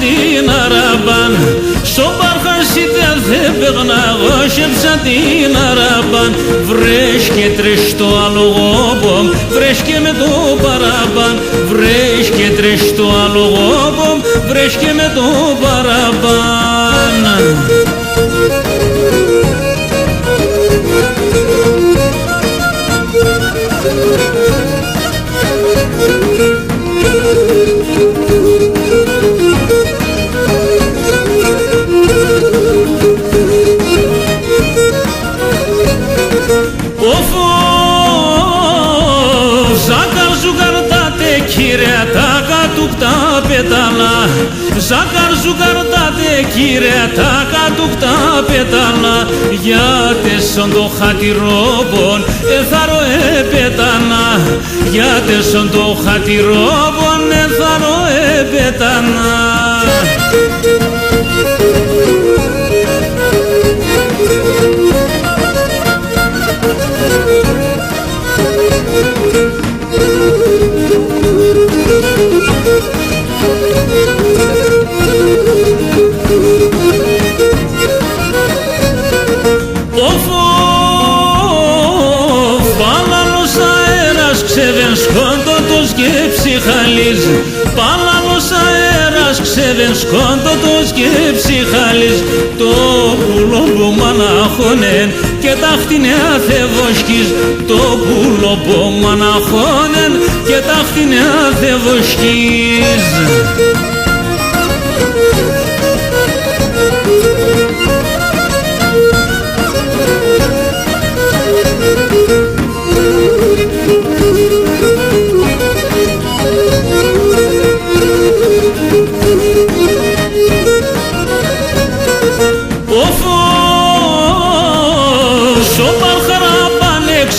την Αραβάν στο Παρχασίτε δεν πεγναγώσεψα την Αραβάν βρέσκεται στο αλογόμπομ βρέσκε με το παραπάν βρέσκεται στο αλογόμπομ βρέσκε με το παραπάν. Ζάκαρ ζουγκαρτάτε κύριε τα κατουκτά πετάλα γιατί σαν το χατηρόμπον εθαρό επετάνα γιατί σαν το χατηρόμπον εθαρό επετάνα. Σκόντοτος και ψυχαλής Παλαβός αέρας ξέβεν σκόντοτος και ψυχαλής το πουλό που μαναχώνεν και τα χτινέα θεβοσκής το πουλό που μαναχώνεν και τα χτινέα θεβοσκής.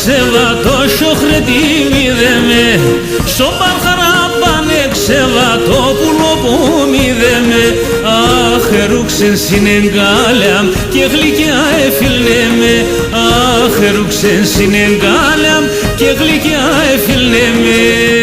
Σεβατό χρετή μηδέμε στο παρχαράπανε ξεβατόπουλο που μηδέμε αχερούξεν συνεγκάλιαμ και γλυκιά εφιλνέμε αχερούξεν συνεγκάλιαμ και γλυκιά εφιλνέμε.